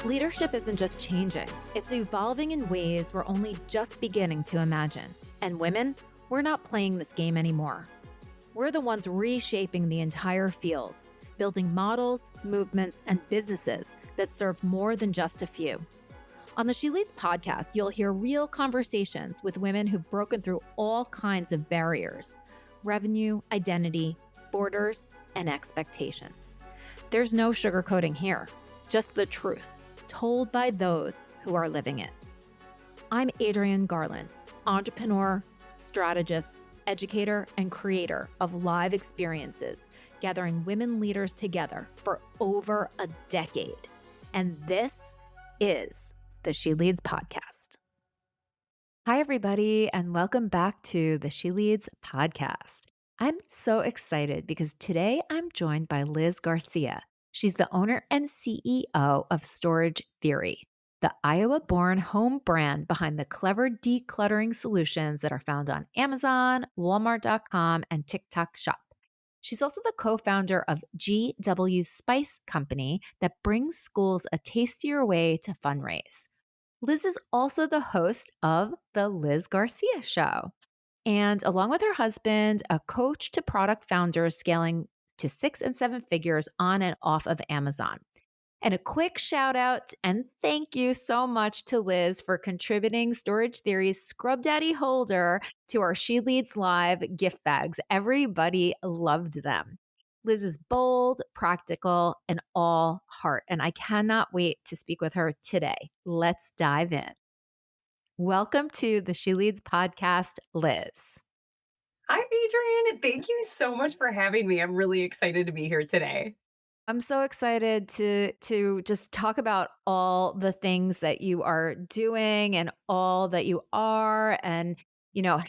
Leadership isn't just changing, it's evolving in ways we're only just beginning to imagine. And women, we're not playing this game anymore. We're the ones reshaping the entire field, building models, movements, and businesses that serve more than just a few. On the She Leads podcast, you'll hear real conversations with women who've broken through all kinds of barriers: revenue, identity, borders, and expectations. There's no sugarcoating here, just the truth, told by those who are living it. I'm Adrienne Garland, entrepreneur, strategist, educator, and creator of live experiences, gathering women leaders together for over a decade. And this is the She Leads podcast. Hi, everybody, and welcome back to the She Leads podcast. I'm so excited because today I'm joined by Liz Garcia. She's the owner and CEO of Storage Theory, the Iowa-born home brand behind the clever decluttering solutions that are found on Amazon, Walmart.com, and TikTok Shop. She's also the co-founder of GW Spice Company that brings schools a tastier way to fundraise. Liz is also the host of the Liz Garcia Show, and along with her husband, a coach to product founders scaling to 6 and 7 figures on and off of Amazon. And a quick shout out and thank you so much to Liz for contributing Storage Theory's Scrub Daddy holder to our She Leads Live gift bags. Everybody loved them. Liz is bold, practical, and all heart, and I cannot wait to speak with her today. Let's dive in. Welcome to the She Leads podcast, Liz. Hi, Adrienne. Thank you so much for having me. I'm really excited to be here today. I'm so excited to just talk about all the things that you are doing and all that you are, and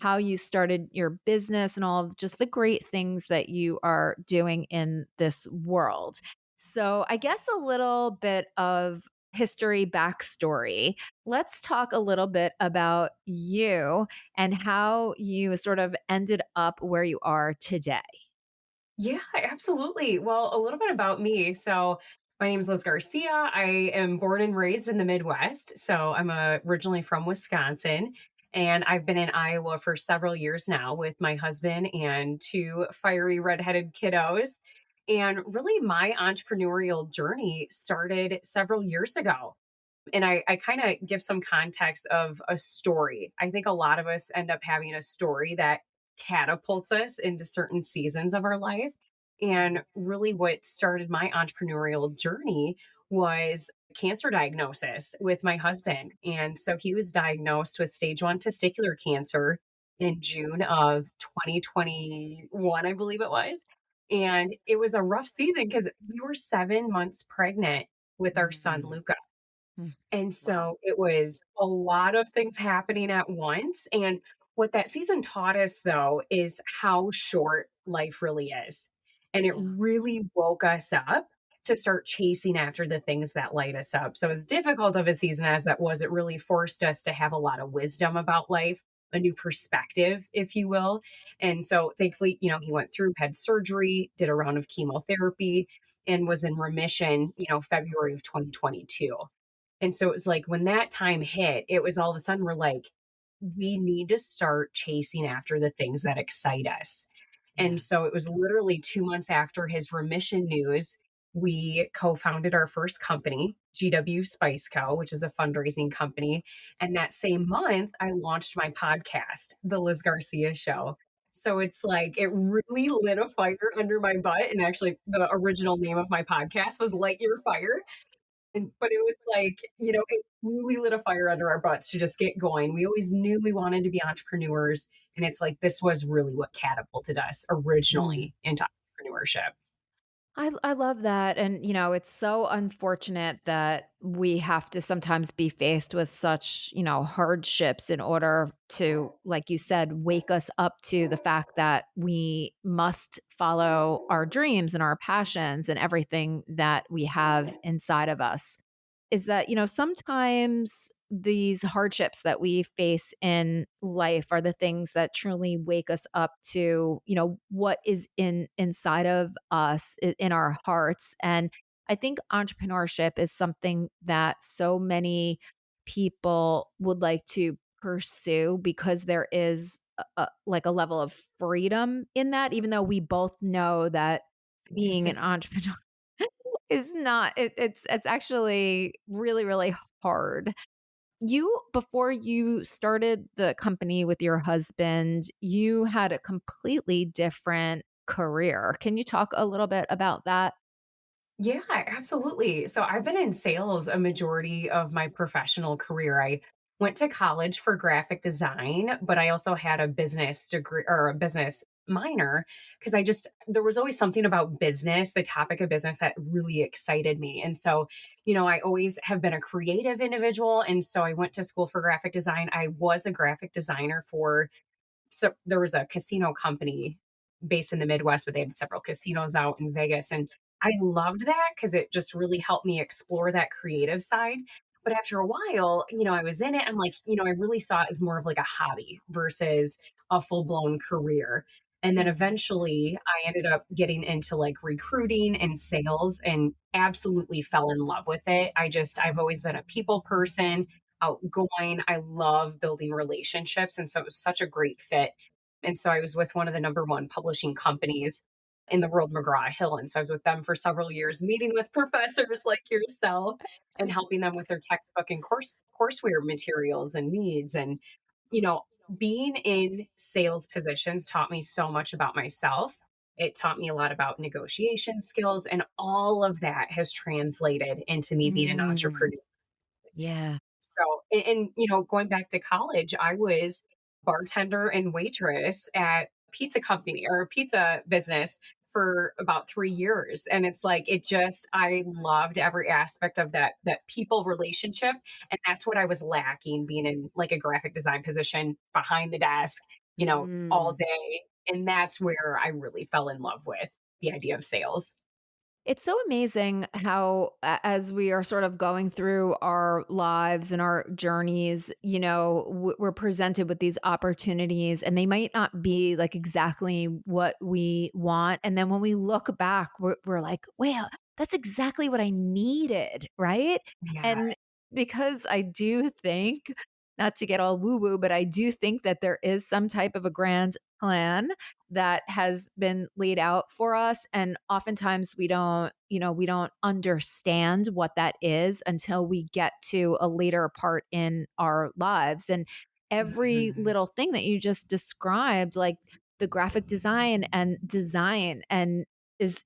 how you started your business and all of just the great things that you are doing in this world. So I guess a little bit of history backstory. Let's talk a little bit about you and how you sort of ended up where you are today. Yeah, absolutely. Well, a little bit about me. So, my name is Liz Garcia. I am born and raised in the Midwest. So, I'm originally from Wisconsin, and I've been in Iowa for several years now with my husband and two fiery redheaded kiddos. And really, my entrepreneurial journey started several years ago. And I kind of give some context of a story. I think a lot of us end up having a story that catapults us into certain seasons of our life. And really, what started my entrepreneurial journey was cancer diagnosis with my husband. And so he was diagnosed with stage 1 testicular cancer in June of 2021, I believe it was. And it was a rough season because we were 7 months pregnant with our son, Mm. Luca. Mm. And Wow. so it was a lot of things happening at once. And what that season taught us, though, is how short life really is. And it Yeah. really woke us up to start chasing after the things that light us up. So, as difficult of a season as that was, it really forced us to have a lot of wisdom about life, a new perspective, if you will. And so, thankfully, he went through, had surgery, did a round of chemotherapy, and was in remission, February of 2022. And so it was like when that time hit, it was all of a sudden we're like, we need to start chasing after the things that excite us. Yeah. And so it was literally 2 months after his remission news, we co founded our first company, GW Spice Co., which is a fundraising company. And that same month, I launched my podcast, The Liz Garcia Show. So it's like it really lit a fire under my butt. And actually, the original name of my podcast was Light Your Fire, but it was like, it really lit a fire under our butts to just get going. We always knew we wanted to be entrepreneurs. And it's like, this was really what catapulted us Mm. originally into entrepreneurship. I love that. And, it's so unfortunate that we have to sometimes be faced with such, hardships in order to, like you said, wake us up to the fact that we must follow our dreams and our passions and everything that we have inside of us. Is that, sometimes these hardships that we face in life are the things that truly wake us up to, what is inside of us in our hearts. And I think entrepreneurship is something that so many people would like to pursue because there is like a level of freedom in that, even though we both know that being an entrepreneur is not it's actually really, really hard. You before you started the company with your husband, you had a completely different career. Can you talk a little bit about that? Yeah, absolutely. So I've been in sales a majority of my professional career. I went to college for graphic design, but I also had a business degree or a business minor because there was always something about business, the topic of business that really excited me. And so, I always have been a creative individual. And so I went to school for graphic design. I was a graphic designer for so there was a casino company based in the Midwest, but they had several casinos out in Vegas. And I loved that because it just really helped me explore that creative side. But after a while, I was in it. I'm like, I really saw it as more of like a hobby versus a full blown career. And then Mhm. eventually I ended up getting into like recruiting and sales and absolutely fell in love with it. I've always been a people person, outgoing. I love building relationships. And so it was such a great fit. And so I was with one of the number one publishing companies in the world, McGraw Hill. And so I was with them for several years, meeting with professors like yourself and helping them with their textbook and courseware materials and needs. And, you know, being in sales positions taught me so much about myself. It taught me a lot about negotiation skills, and all of that has translated into me being an Mm, entrepreneur. yeah. So, going back to college, I was bartender and waitress at pizza company or a pizza business for about 3 years. And it's like, I loved every aspect of that people relationship. And that's what I was lacking being in like a graphic design position behind the desk, all Mm. day. And that's where I really fell in love with the idea of sales. It's so amazing how, as we are sort of going through our lives and our journeys, we're presented with these opportunities and they might not be like exactly what we want. And then when we look back, we're like, wow, that's exactly what I needed. Right. Yeah. And because I do think, not to get all woo woo, but I do think that there is some type of a grand plan that has been laid out for us, and oftentimes we don't understand what that is until we get to a later part in our lives. And every Mhm. little thing that you just described, like the graphic design and is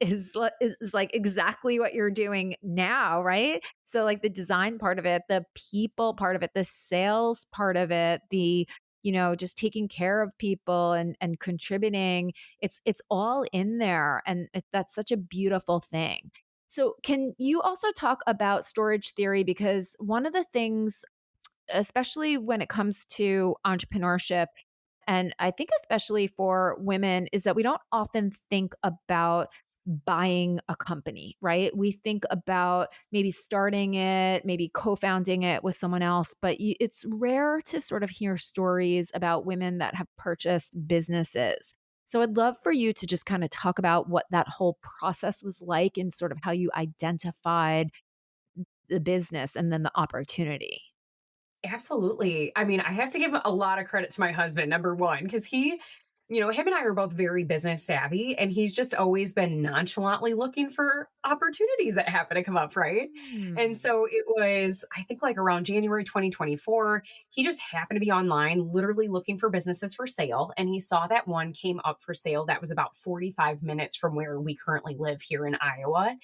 like exactly what you're doing now, right? So like the design part of it, the people part of it, the sales part of it, the just taking care of people and contributing, it's all in there, and that's such a beautiful thing. So can you also talk about storage theory, because one of the things, especially when it comes to entrepreneurship, and I think especially for women, is that we don't often think about buying a company, right? We think about maybe starting it, maybe co-founding it with someone else, but it's rare to sort of hear stories about women that have purchased businesses. So I'd love for you to just kind of talk about what that whole process was like and sort of how you identified the business and then the opportunity. Absolutely. I mean, I have to give a lot of credit to my husband, number one, because him and I are both very business savvy, and he's just always been nonchalantly looking for opportunities that happen to come up, right? And Mm. so it was, I think, like around January 2024, he just happened to be online, literally looking for businesses for sale. And he saw that one came up for sale that was about 45 minutes from where we currently live here in Iowa.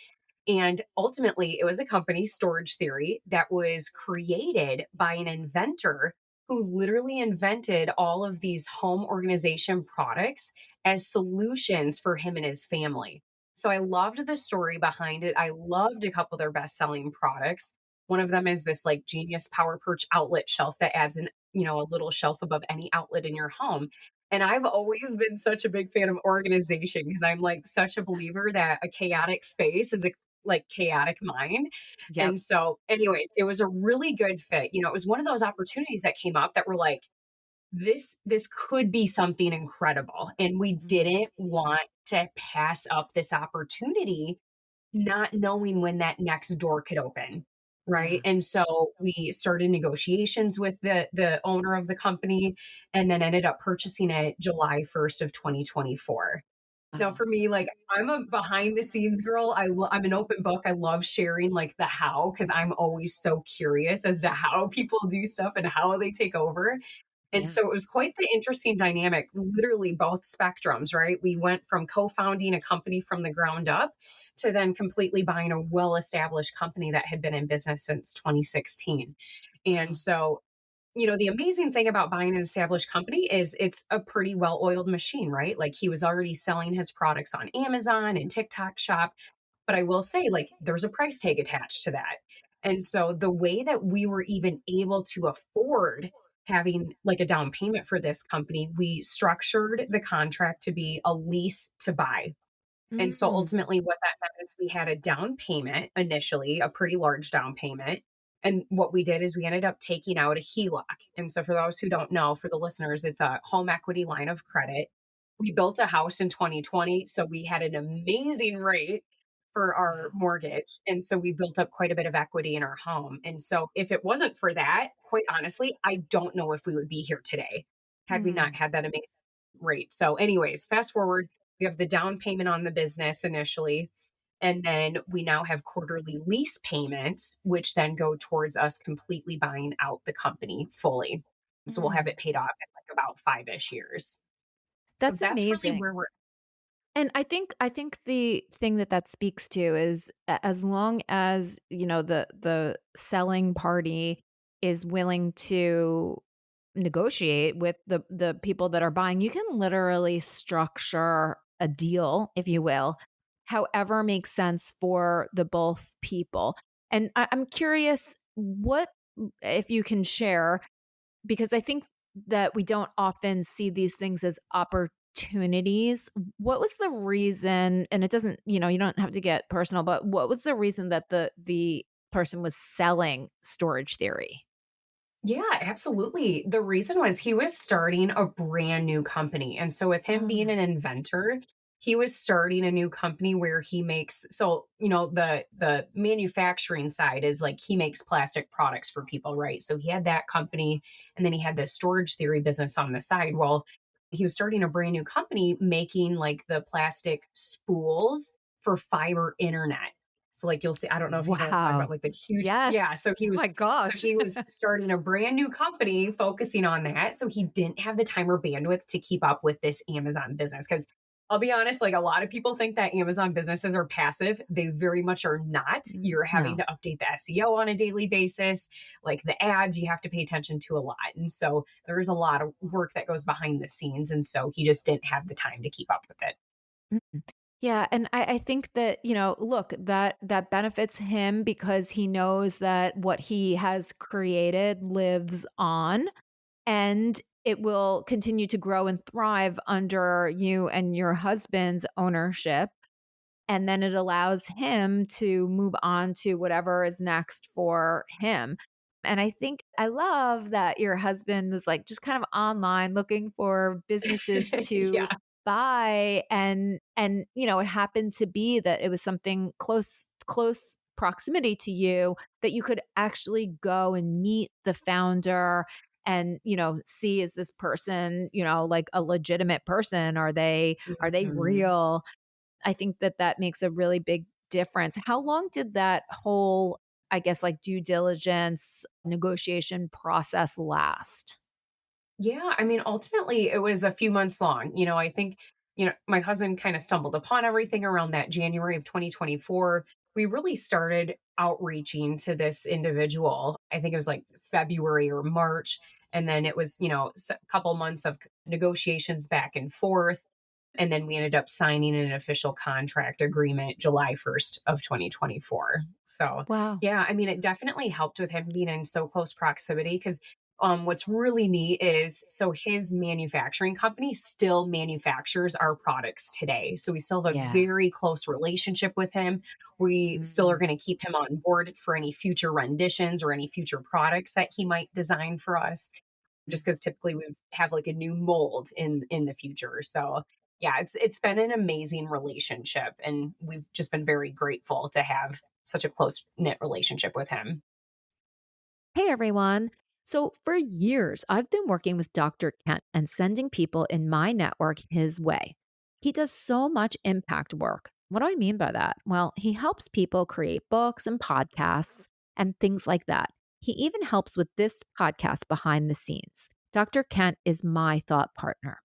And ultimately, it was a company, Storage Theory, that was created by an inventor who literally invented all of these home organization products as solutions for him and his family. So I loved the story behind it. I loved a couple of their best selling products. One of them is this like Genius Power Perch outlet shelf that adds a little shelf above any outlet in your home. And I've always been such a big fan of organization because I'm like such a believer that a chaotic space is a like chaotic mind. Yep. And so, anyways, it was a really good fit. It was one of those opportunities that came up that were like, this could be something incredible. And we Mhm. didn't want to pass up this opportunity not knowing when that next door could open, right? Yeah. And so we started negotiations with the owner of the company and then ended up purchasing it July 1st of 2024. Now Wow. for me, like, I'm a behind the scenes girl. I'm an open book. I love sharing, like, the how because 'cause I'm always so curious as to how people do stuff and how they take over. And Yeah. so it was quite the interesting dynamic, literally both spectrums, right? We went from co-founding a company from the ground up to then completely buying a well-established company that had been in business since 2016. And Wow. so the amazing thing about buying an established company is it's a pretty well-oiled machine, right? Like he was already selling his products on Amazon and TikTok Shop. But I will say, like, there's a price tag attached to that. And so the way that we were even able to afford having like a down payment for this company, we structured the contract to be a lease to buy. And so Mm. ultimately what that meant is we had a down payment initially, a pretty large down payment. And what we did is we ended up taking out a HELOC. And so for those who don't know, for the listeners, it's a home equity line of credit. We built a house in 2020, so we had an amazing rate for our Wow. mortgage. And so we built up quite a bit of equity in our home. And so if it wasn't for that, quite honestly, I don't know if we would be here today had we not Mm. had that amazing rate. So anyways, fast forward, we have the down payment on the business initially. And then we now have quarterly lease payments, which then go towards us completely buying out the company fully. So we'll have Mm. it paid off in like about 5-ish years. So That's that's really amazing. where we're And I think the thing that that speaks to is as long as, the selling party is willing to negotiate with the people that are buying, you can literally structure a deal, if you will, however makes sense for the both people. And I'm curious what if you can share, because I think that we don't often see these things as opportunities. What was the reason, and it doesn't, you don't have to get personal, but what was the reason that the person was selling storage theory? Yeah, absolutely. The reason was he was starting a brand new company. And so with him being Oh, an inventor, he was starting a new company where he makes the manufacturing side is like he makes plastic products for people, right? So he had that company and then he had this storage theory business on the side. Well, he was starting a brand new company making like the plastic spools for fiber internet. So like you'll see, I don't know if you know what I'm talking about, wow. like the huge, Yes. yeah. So Oh my gosh. he was starting a brand new company focusing on that. So he didn't have the time or bandwidth to keep up with this Amazon business. Cause I'll be honest, like a lot of people think that Amazon businesses are passive. They very much are not. You're having No. to update the SEO on a daily basis. Like the ads, you have to pay attention to a lot. And so there is a lot of work that goes behind the scenes. And so he just didn't have the time to keep up with it. Mm. Yeah, and I think that, look, that benefits him because he knows that what he has created lives on and it will continue to grow and thrive under you and your husband's ownership. And then it allows him to move on to whatever is next for him. And I think I love that your husband was like just kind of online looking for businesses to Yeah. buy, and it happened to be that it was something close proximity to you that you could actually go and meet the founder and see, is this person like a legitimate person? Are they Mhm. real? I think that that makes a really big difference. How long did that whole, I guess, like due diligence negotiation process last? Yeah, I mean, ultimately, it was a few months long. I think, my husband kind of stumbled upon everything around that January of 2024. We really started outreaching to this individual. I think it was like February or March. And then it was, a couple months of negotiations back and forth. And then we ended up signing an official contract agreement July 1st of 2024. So, Wow. yeah, I mean, it definitely helped with him being in so close proximity because what's really neat is so his manufacturing company still manufactures our products today. So we still have a Yeah. very close relationship with him. We still are Mm. going to keep him on board for any future renditions or any future products that he might design for us. Mm. Just because typically we have like a new mold in the future. So yeah, it's been an amazing relationship, and we've just been very grateful to have such a close knit relationship with him. Hey everyone. So, for years, I've been working with Dr. Kent and sending people in my network his way. He does so much impact work. What do I mean by that? Well, he helps people create books and podcasts and things like that. He even helps with this podcast behind the scenes. Dr. Kent is my thought partner.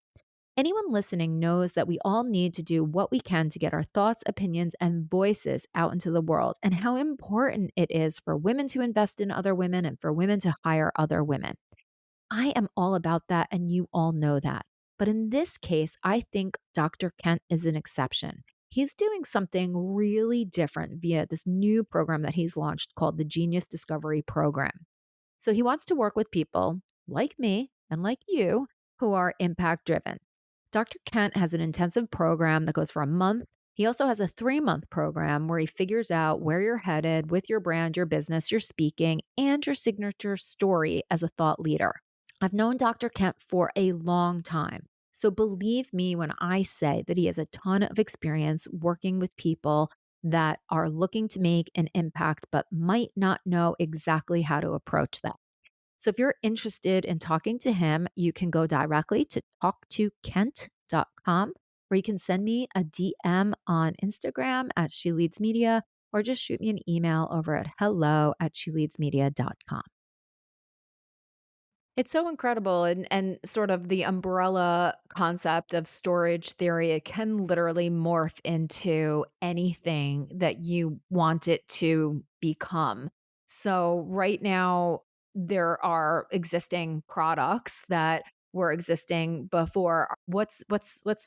Anyone listening knows that we all need to do what we can to get our thoughts, opinions, and voices out into the world, and how important it is for women to invest in other women and for women to hire other women. I am all about that, and you all know that. But in this case, I think Dr. Kent is an exception. He's doing something really different via this new program that he's launched called the Genius Discovery Program. So he wants to work with people like me and like you who are impact driven. Dr. Kent has an intensive program that goes for a month. He also has a 3-month program where he figures out where you're headed with your brand, your business, your speaking, and your signature story as a thought leader. I've known Dr. Kent for a long time. So believe me when I say that he has a ton of experience working with people that are looking to make an impact but might not know exactly how to approach that. So if you're interested in talking to him, you can go directly to talktokent.com, or you can send me a DM on Instagram at She Leads Media, or just shoot me an email over at hello@sheleadsmedia.com. It's so incredible, and sort of the umbrella concept of storage theory, it can literally morph into anything that you want it to become. So right now there are existing products that were existing before. What's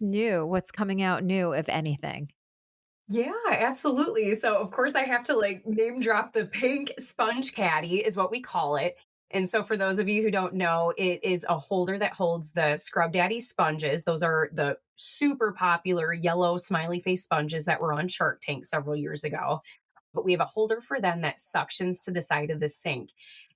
new? What's coming out new, if anything? Yeah, absolutely. So, of course, I have to like name drop the pink sponge caddy, is what we call it. And so, for those of you who don't know, it is a holder that holds the Scrub Daddy sponges. Those are the super popular yellow smiley face sponges that were on Shark Tank several years ago. But we have a holder for them that suctions to the side of the sink.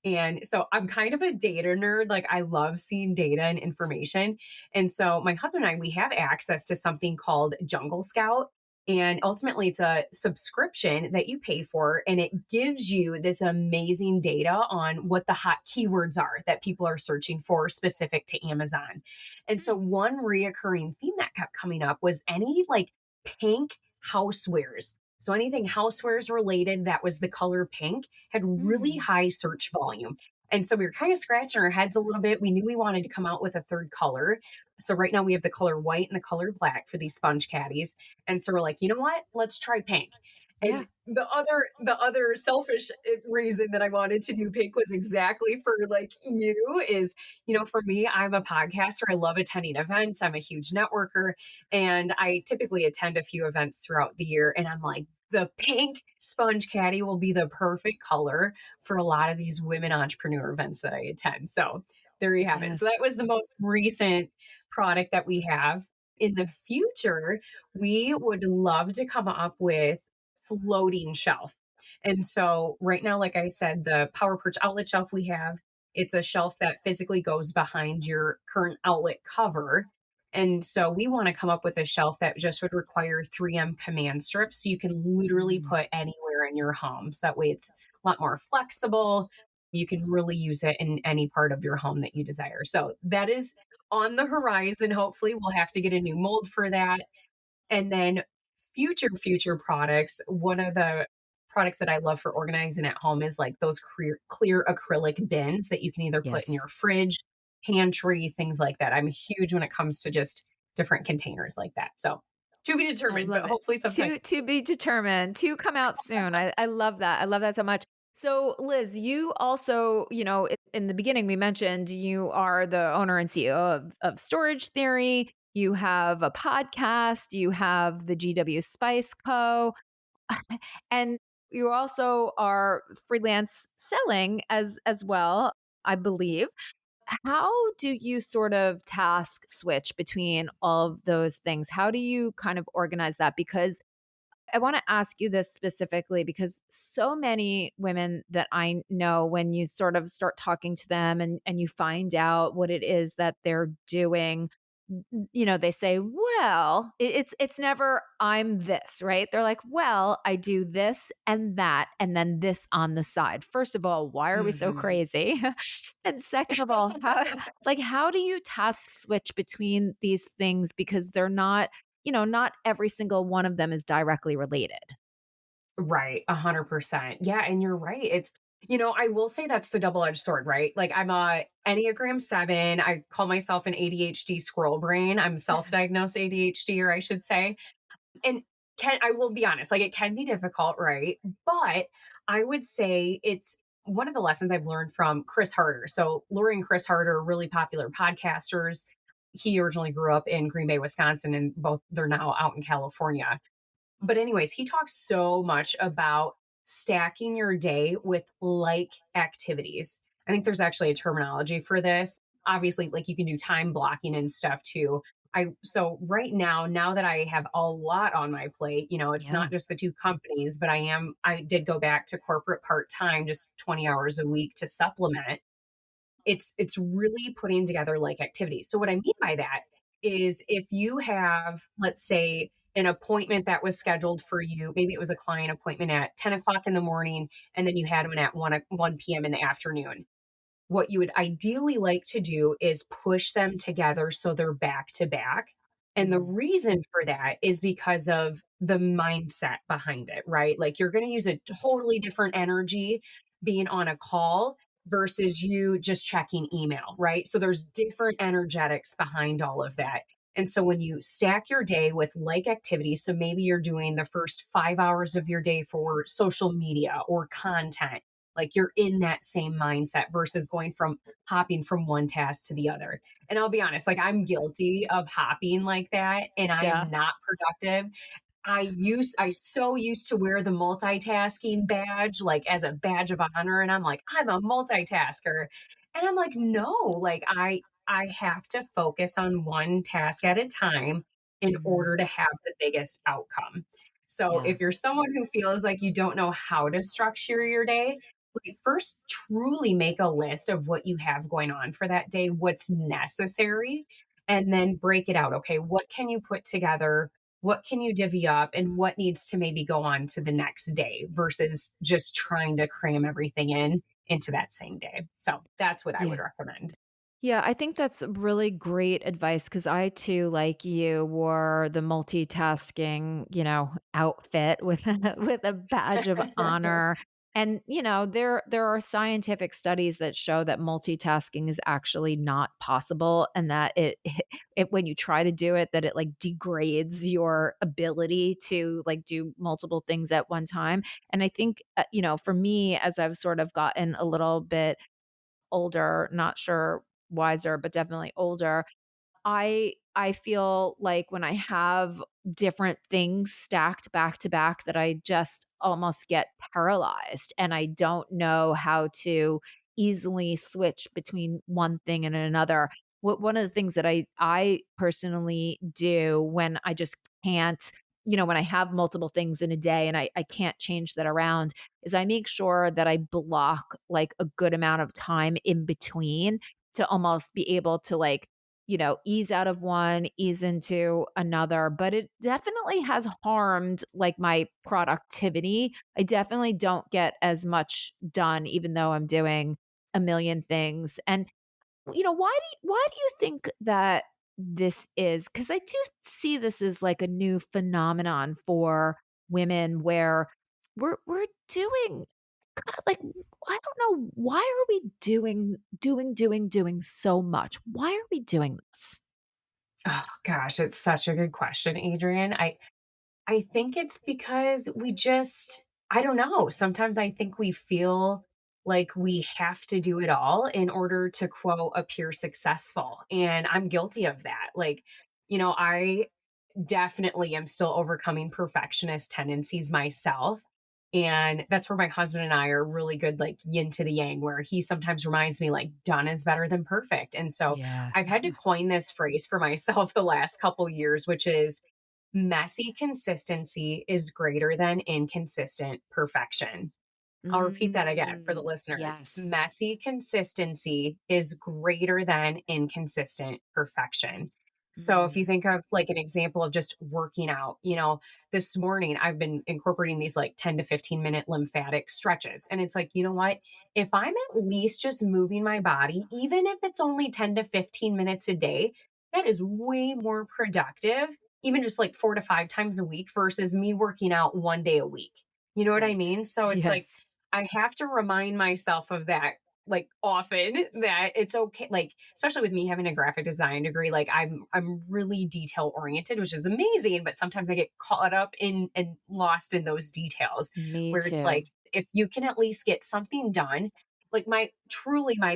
And so I'm kind of a data nerd. Like I love seeing data and information. And so my husband and I, we have access to something called Jungle Scout. And ultimately, it's a subscription that you pay for, and it gives you this amazing data on what the hot keywords are that people are searching for specific to Amazon. And so, one reoccurring theme that kept coming up was any like pink housewares. So anything housewares related that was the color pink had really Mm, high search volume. And so we were kind of scratching our heads a little bit. We knew we wanted to come out with a third color. So right now we have the color white and the color black for these sponge caddies. And so we're like, you know what? Let's try pink. yeah. And the other selfish reason that I wanted to do pink was exactly for like you is, for me, I'm a podcaster. I love attending events. I'm a huge networker, and I typically attend a few events throughout the year. And I'm like, the pink sponge caddy will be the perfect color for a lot of these women entrepreneur events that I attend. So there you have it. So Yes. that was the most recent product that we have. In the future, we would love to come up with floating shelf. And so right now, like I said, the Power Perch outlet shelf we have, it's a shelf that physically goes behind your current outlet cover. And so we want to come up with a shelf that just would require 3M command strips so you can literally Mm, put anywhere in your home. So that way it's a lot more flexible. You can really use it in any part of your home that you desire. So that is on the horizon. Hopefully, we'll have to get a new mold for that. And then future products, one of the products that I love for organizing at home is like those clear acrylic bins that you can either put in yes. your fridge, pantry, things like that. I'm huge when it comes to just different containers like that. So to be I determined, but love it. hopefully sometime. To be determined, to come out soon. I love that. I love that so much. So, Liz, you also, in the beginning, we mentioned you are the owner and CEO of Storage Theory. You have a podcast. You have the GW Spice Co. And you also are freelance selling as well, I believe. How do you sort of task switch between all of those things? How do you kind of organize that? Because I want to ask you this specifically because so many women that I know, when you sort of start talking to them and you find out what it is that they're doing, they say, "Well," it's never, "I'm this," right? They're like, "Well, I do this and that, and then this on the side." First of all, why are we so Mhm. crazy? And second of all, how do you task switch between these things because they're not, not every single one of them is directly related. Right, 100%. Yeah, and you're right. I will say that's the double-edged sword, right? Like, I'm a Enneagram 7. I call myself an ADHD squirrel brain. I'm self-diagnosed ADHD, or I should say. And I will be honest, like, it can be difficult, right? But I would say it's one of the lessons I've learned from Chris Harder. So Lori and Chris Harder are really popular podcasters. He originally grew up in Green Bay, Wisconsin, and both they're now out in California. But anyways, he talks so much about stacking your day with like activities. I think there's actually a terminology for this. Obviously, like you can do time blocking and stuff too. So right now that I have a lot on my plate, it's Yeah. not just the two companies, but I did go back to corporate part-time, just 20 hours a week to supplement. It's really putting together like activities. So what I mean by that is if you have, let's say, an appointment that was scheduled for you, maybe it was a client appointment at 10 o'clock in the morning, and then you had one at 1 p.m. in the afternoon. What you would ideally like to do is push them together so they're back to back. And the Mhm. reason for that is because of the mindset behind it, right? Like you're going to use a totally different energy being on a call versus you just checking email, right? So there's different energetics behind all of that. And so when you stack your day with like activities, so maybe you're doing the first 5 hours of your day for social media or content, like you're in that same mindset versus going from hopping from one task to the other. And I'll be honest, like I'm guilty of hopping like that and I Yeah. am not productive. I so used to wear the multitasking badge, like, as a badge of honor, and I'm like, "I'm a multitasker." And I'm like, "No, like, I have to focus on one task at a time in Mhm. order to have the biggest outcome." So, Yeah. if you're someone who feels like you don't know how to structure your day, like, first truly make a list of what you have going on for that day, what's necessary, and then break it out. Okay, what can you put together, what can you divvy up, and what needs to maybe go on to the next day versus just trying to cram everything into that same day. So that's what I would Yeah. recommend. Yeah, I think that's really great advice because I too, like you, wore the multitasking, outfit with with a badge of honor. And there are scientific studies that show that multitasking is actually not possible, and that it when you try to do it, that it like degrades your ability to like do multiple things at one time. And I think for me, as I've sort of gotten a little bit older, not sure wiser, but definitely older, I feel like when I have different things stacked back to back that I just almost get paralyzed and I don't know how to easily switch between one thing and another. One of the things that I personally do when I just can't, when I have multiple things in a day and I can't change that around, is I make sure that I block like a good amount of time in between to almost be able to like ease out of one, ease into another, but it definitely has harmed like my productivity. I definitely don't get as much done even though I'm doing a million things. And why do you think that this is? Cuz I do see this as like a new phenomenon for women where we're doing God, like I don't know, why are we doing so much? Why are we doing this? Oh gosh, it's such a good question, Adrian. I think it's because I don't know. Sometimes I think we feel like we have to do it all in order to quote appear successful. And I'm guilty of that. Like, I definitely am still overcoming perfectionist tendencies myself. And that's where my husband and I are really good, like yin to the yang, where he sometimes reminds me, like, done is better than perfect. And so Yeah. I've had to coin this phrase for myself the last couple years, which is messy consistency is greater than inconsistent perfection. I'll repeat that again for the listeners. Yes. Messy consistency is greater than inconsistent perfection. So if Mm. you think of like an example of just working out, this morning I've been incorporating these like 10 to 15-minute lymphatic stretches. And it's like, you know what? If I'm at least just moving my body, even if it's only 10 to 15 minutes a day, that is way more productive, even just like 4 to 5 times a week versus me working out 1 day a week. You know what I Right. mean? So it's like, Yes. I have to remind myself of that like often that it's okay, like especially with me having a graphic design degree, like I'm really detail oriented, which is amazing, but sometimes I get caught up in and lost in those details Me where it's too. like if you can at least get something done, like my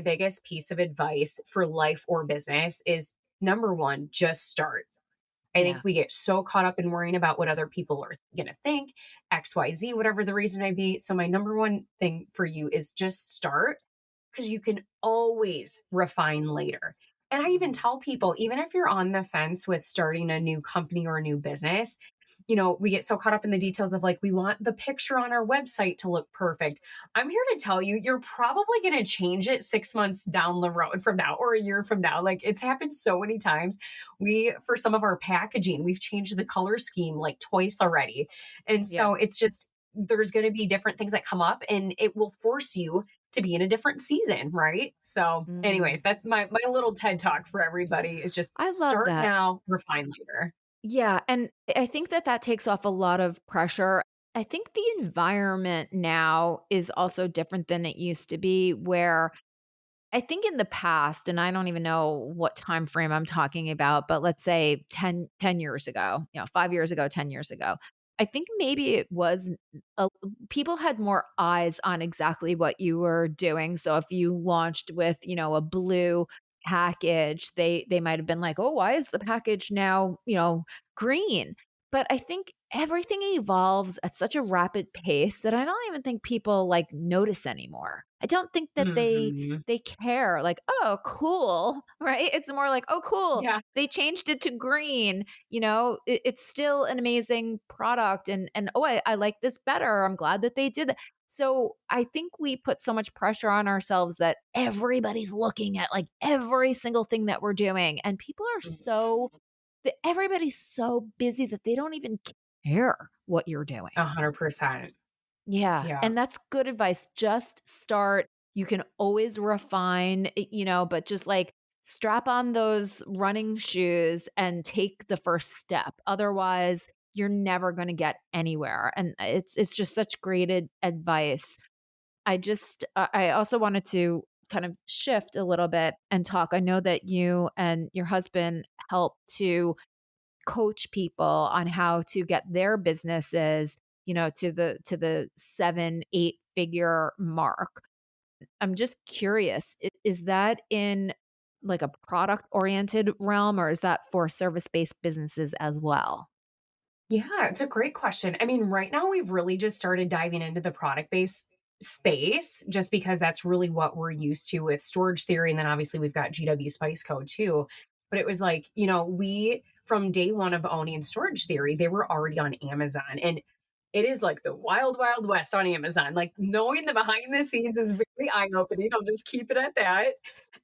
biggest piece of advice for life or business is number 1, just start. I think Yeah. we get so caught up in worrying about what other people are going to think, XYZ, whatever the reason may be. So, my number one thing for you is just start because you can always refine later. And I even Mm. tell people, even if you're on the fence with starting a new company or a new business, we get so caught up in the details of like, we want the picture on our website to look perfect. I'm here to tell you, you're probably going to change it 6 months down the road from now or a year from now. Like, it's happened so many times. For some of our packaging, we've changed the color scheme like twice already. And Yeah. so it's just, there's going to be different things that come up and it will force you to be in a different season, right? So, anyways, Mm. that's my little TED talk for everybody is just I love start that. now, refine later. Yeah, and I think that that takes off a lot of pressure. I think the environment now is also different than it used to be, where I think in the past, and I don't even know what time frame I'm talking about, but let's say ten years ago, 5 years ago, 10 years ago. I think maybe it was people had more eyes on exactly what you were doing. So if you launched with, a blue package, they might have been like, "Oh, why is the package now, green?" But I think everything evolves at such a rapid pace that I don't even think people like notice anymore. I don't think that Mhm. they care like, "Oh, cool." Right? It's more like, "Oh, cool. Yeah. They changed it to green." It's still an amazing product and oh, I like this better. I'm glad that they did that. So I think we put so much pressure on ourselves that everybody's looking at like every single thing that we're doing. And people are so Mhm. everybody's so busy that they don't even care what you're doing. 100%. Yeah, Yeah. and that's good advice. Just start. You can always refine, but just like strap on those running shoes and take the first step. Otherwise, you're never going to get anywhere. And it's just such great advice. I also wanted to kind of shift a little bit and talk. I know that you and your husband help to coach people on how to get their businesses, to the 7, 8 figure mark. I'm just curious, is that in like a product oriented realm or is that for service based businesses as well? Yeah, it's a great question. I mean, right now we've really just started diving into the product based space just because that's really what we're used to with storage theory. And then obviously we've got GW Spice Code too. But it was like, we from day one of owning storage theory, they were already on Amazon. And it is like the wild, wild west on Amazon. Like knowing the behind the scenes is very eye opening. I'll just keep it at that.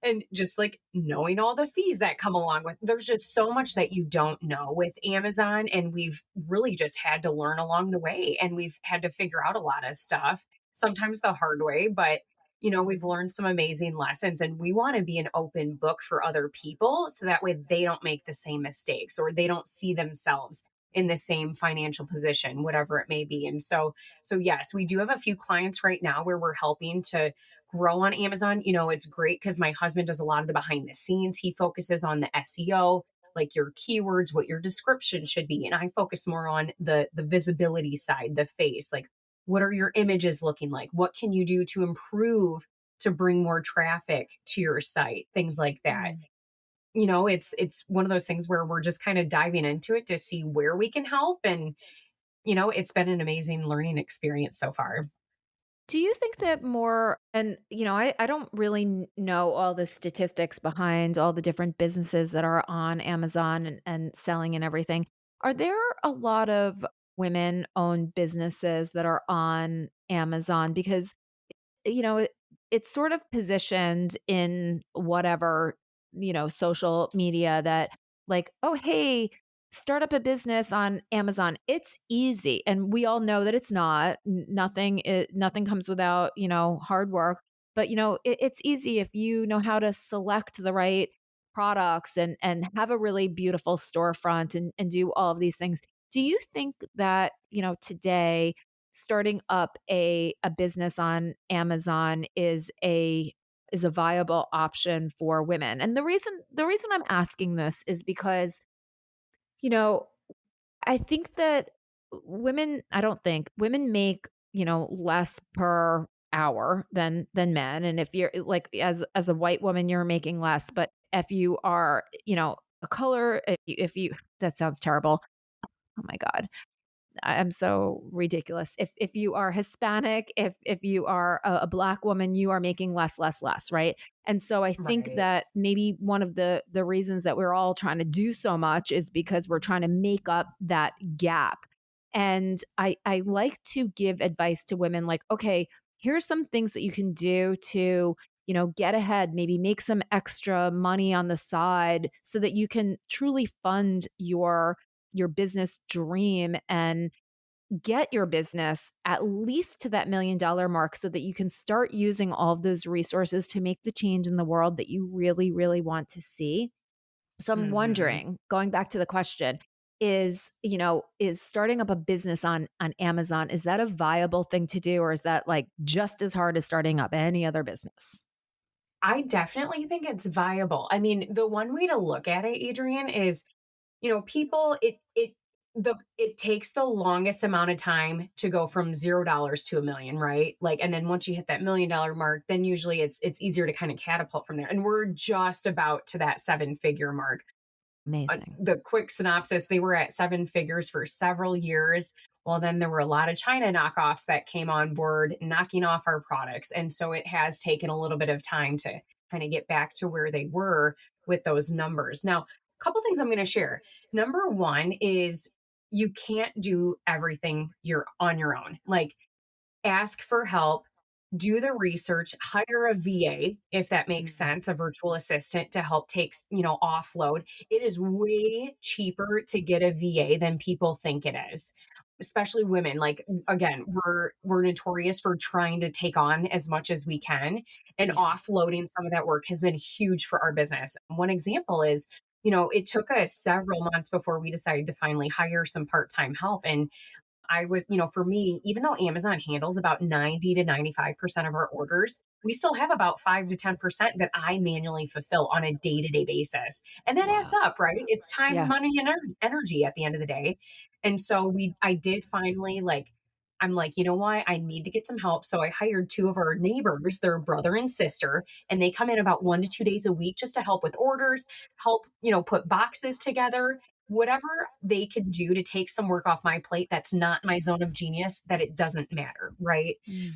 And just like knowing all the fees that come along with there's just so much that you don't know with Amazon and we've really just had to learn along the way and we've had to figure out a lot of stuff sometimes the hard way, but we've learned some amazing lessons and we want to be an open book for other people so that way they don't make the same mistakes or they don't see themselves in the same financial position whatever it may be. And so yes, we do have a few clients right now where we're helping to grow on Amazon. It's great because my husband does a lot of the behind the scenes. He focuses on the SEO, like your keywords, what your description should be. And I focus more on the visibility side, the face, like what are your images looking like? What can you do to improve to bring more traffic to your site? Things like that. Mm. It's one of those things where we're just kind of diving into it to see where we can help. And, it's been an amazing learning experience so far. Do you think that more, and I don't really know all the statistics behind all the different businesses that are on Amazon and selling and everything. Are there a lot of women owned businesses that are on Amazon? Because it's sort of positioned in whatever, social media that like, oh, hey, start up a business on Amazon. It's easy. And we all know that it's not. Nothing comes without, hard work. But it's easy if you know how to select the right products and have a really beautiful storefront and do all of these things. Do you think that, today starting up a business on Amazon is a viable option for women? And the reason I'm asking this is because, you know, I think that I don't think women make, less per hour than men. And if you're like as a white woman, you're making less. But if you are, a color, if you that sounds terrible. Oh my God. I'm so ridiculous. If you are Hispanic, if you are a Black woman, you are making less, less, less, right? And so I think Right. that maybe one of the reasons that we're all trying to do so much is because we're trying to make up that gap. And I like to give advice to women like, okay, here's some things that you can do to get ahead, maybe make some extra money on the side so that you can truly fund your business dream and get your business at least to that $1 million mark so that you can start using all of those resources to make the change in the world that you really, really want to see. So I'm Mhm. wondering, going back to the question, is starting up a business on Amazon, is that a viable thing to do, or is that like just as hard as starting up any other business? I definitely think it's viable. I mean, the one way to look at it, Adrian, is, people it takes the longest amount of time to go from $0 to a million, right? Like, and then once you hit that $1 million mark, then usually it's easier to kind of catapult from there. And we're just about to that seven-figure mark. Amazing. The quick synopsis, they were at seven figures for several years. Well, then there were a lot of China knockoffs that came on board, knocking off our products. And so it has taken a little bit of time to kind of get back to where they were with those numbers. Now, a couple things I'm going to share. Number one is you can't do everything you're on your own. Like, ask for help, do the research, hire a VA if that makes Mm, sense, a virtual assistant to help offload. It is way cheaper to get a VA than people think it is. Especially women. Like, again, we're notorious for trying to take on as much as we can, and yeah. offloading some of that work has been huge for our business. One example is, it took us several months before we decided to finally hire some part-time help. And I was, for me, even though Amazon handles about 90 to 95% of our orders, we still have about 5 to 10% that I manually fulfill on a day-to-day basis. And that adds Wow. up, right? It's time, Yeah. money, and energy at the end of the day. And so I did finally I'm like, you know what? I need to get some help. So I hired two of our neighbors, their brother and sister, and they come in about 1 to 2 days a week just to help with orders, help, put boxes together, whatever they can do to take some work off my plate that's not my zone of genius, that it doesn't matter, right? Mm.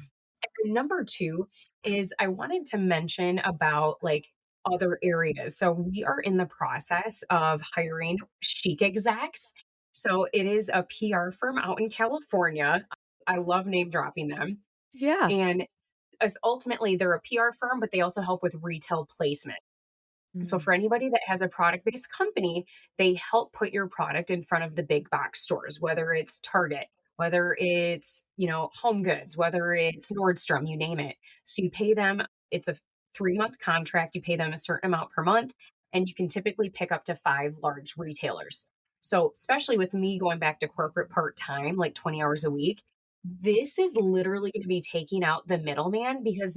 And number two is I wanted to mention about like other areas. So we are in the process of hiring chic execs. So it is a PR firm out in California. I love name dropping them. Yeah. And as ultimately they're a PR firm, but they also help with retail placement. So Mm. for anybody that has a product-based company, they help put your product in front of the big box stores, whether it's Target, whether it's, Home Goods, whether it's Nordstrom, you name it. So you pay them, it's a 3-month contract, you pay them a certain amount per month, and you can typically pick up to 5 large retailers. So especially with me going back to corporate part-time, like 20 hours a week, this is literally going to be taking out the middleman because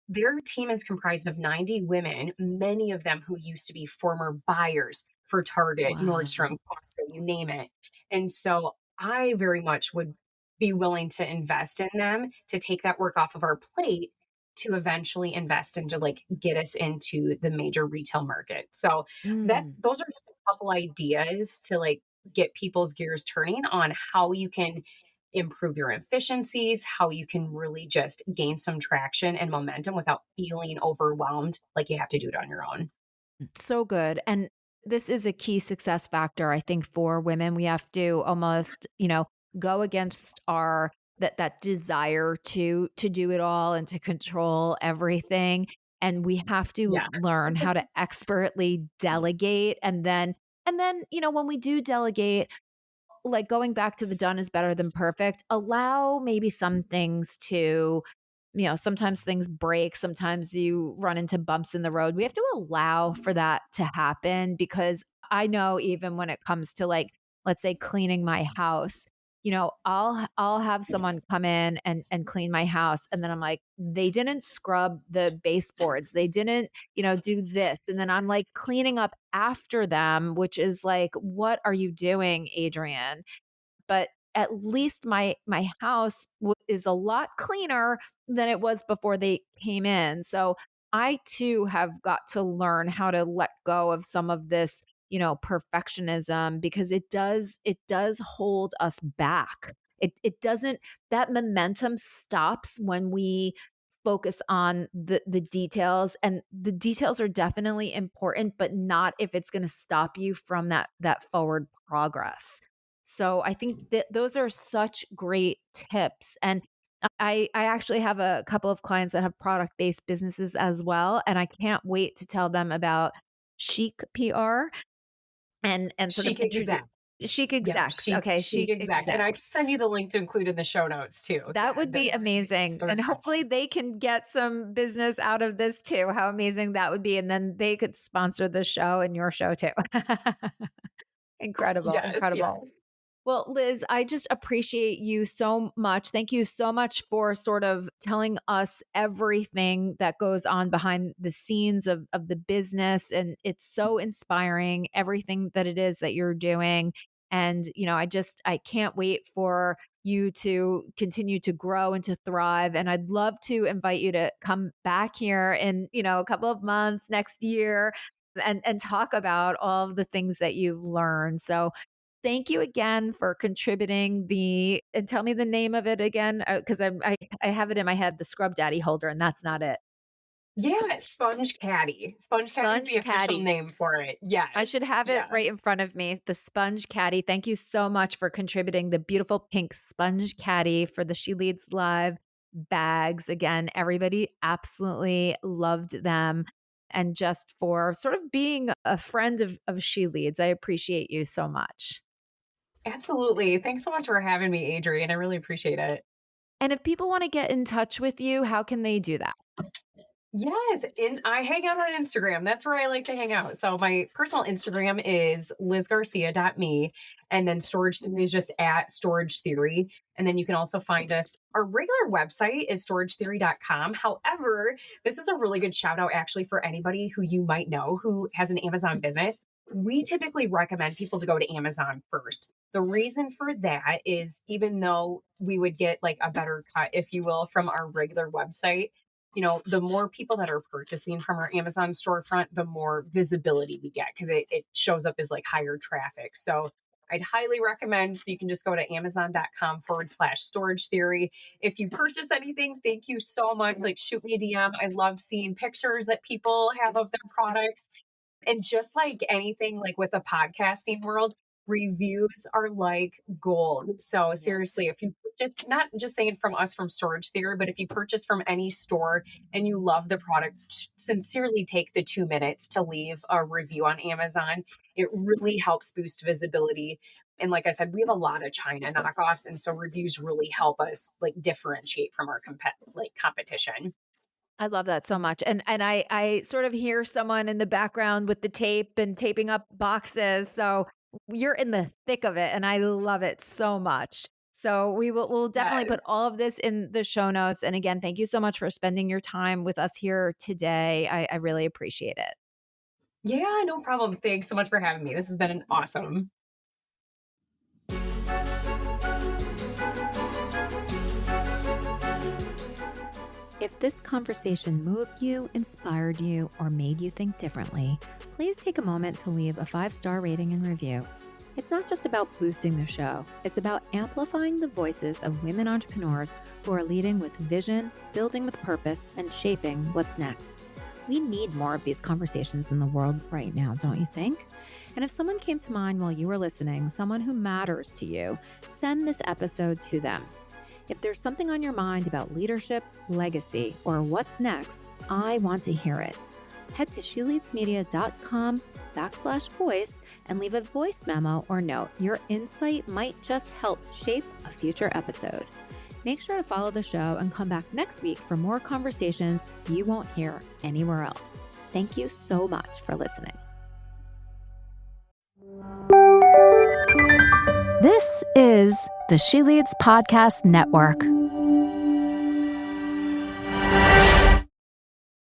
their team is comprised of 90 women, many of them who used to be former buyers for Target, Wow. Nordstrom, Costco, you name it. And so I very much would be willing to invest in them to take that work off of our plate to eventually invest into like get us into the major retail market. So that Mm. those are just a couple ideas to like get people's gears turning on how you can improve your efficiencies, how you can really just gain some traction and momentum without feeling overwhelmed like you have to do it on your own. So good. And this is a key success factor, I think, for women. We have to almost, go against our that desire to do it all and to control everything. And we have to Yeah. learn how to expertly delegate. And then And then, when we do delegate, like going back to the done is better than perfect, allow maybe some things to, sometimes things break, sometimes you run into bumps in the road. We have to allow for that to happen because I know even when it comes to like, let's say cleaning my house, I'll have someone come in and clean my house. And then I'm like, they didn't scrub the baseboards. They didn't, do this. And then I'm like cleaning up after them, which is like, what are you doing, Adrian? But at least my house is a lot cleaner than it was before they came in. So I too have got to learn how to let go of some of this, perfectionism because it does hold us back. It doesn't that momentum stops when we focus on the details, and the details are definitely important, but not if it's going to stop you from that forward progress. So I think that those are such great tips. And I actually have a couple of clients that have product-based businesses as well. And I can't wait to tell them about Chic PR and sort of Chic introduce exact. Chic Yep, Execs. Okay, chic Chic exact. And I can Execs. send you the link to include in the show notes too. That would be amazing. They're And hopefully incredible. they can get some business out of this too. How amazing that would be. And then they could sponsor the show and your show too. Incredible. Yes, Incredible. yes. Well, Liz, I just appreciate you so much. Thank you so much for sort of telling us everything that goes on behind the scenes of the business. And it's so inspiring, everything that it is that you're doing. And, I can't wait for you to continue to grow and to thrive. And I'd love to invite you to come back here in, a couple of months next year and talk about all of the things that you've learned. So thank you again for contributing and tell me the name of it again, because I have it in my head, the Scrub Daddy holder, and that's not it. Yeah, sponge caddy. Sponge caddy is the Sponge official Caddy. name for it. I Yes. should have it Yeah. right in front of me. The Sponge Caddy. Thank you so much for contributing the beautiful pink Sponge Caddy for the She Leads Live bags. Again, everybody absolutely loved them. And just for sort of being a friend of She Leads, I appreciate you so much. Absolutely. Thanks so much for having me, Adrian. I really appreciate it. And if people want to get in touch with you, how can they do that? Yes, and I hang out on Instagram. That's where I like to hang out. So my personal Instagram is lizgarcia.me. And then storage theory is just at storage theory. And then you can also find us. Our regular website is storagetheory.com. However, this is a really good shout out actually for anybody who you might know who has an Amazon business. We typically recommend people to go to Amazon first. The reason for that is even though we would get like a better cut, if you will, from our regular website, the more people that are purchasing from our Amazon storefront, the more visibility we get because it shows up as like higher traffic. So I'd highly recommend. So you can just go to amazon.com/storage theory. If you purchase anything, thank you so much. Like shoot me a DM. I love seeing pictures that people have of their products. And just like anything, like with the podcasting world, reviews are like gold. So Yes. seriously, if you just not just saying from us from Storage Theory, but if you purchase from any store and you love the product, sincerely take the 2 minutes to leave a review on Amazon. It really helps boost visibility. And like I said, we have a lot of China knockoffs, and so reviews really help us like differentiate from our competition. I love that so much. And I sort of hear someone in the background with the tape and taping up boxes. So you're in the thick of it and I love it so much. So we'll definitely Yes. put all of this in the show notes. And again, thank you so much for spending your time with us here today. I really appreciate it. Yeah, no problem. Thanks so much for having me. This has been an awesome. If this conversation moved you, inspired you, or made you think differently, please take a moment to leave a 5-star rating and review. It's not just about boosting the show, it's about amplifying the voices of women entrepreneurs who are leading with vision, building with purpose, and shaping what's next. We need more of these conversations in the world right now, don't you think? And if someone came to mind while you were listening, someone who matters to you, send this episode to them. If there's something on your mind about leadership, legacy, or what's next, I want to hear it. head to sheleadsmedia.com/voice and leave a voice memo or note. Your insight might just help shape a future episode. Make sure to follow the show and come back next week for more conversations you won't hear anywhere else. Thank you so much for listening. This is the She Leads Podcast Network.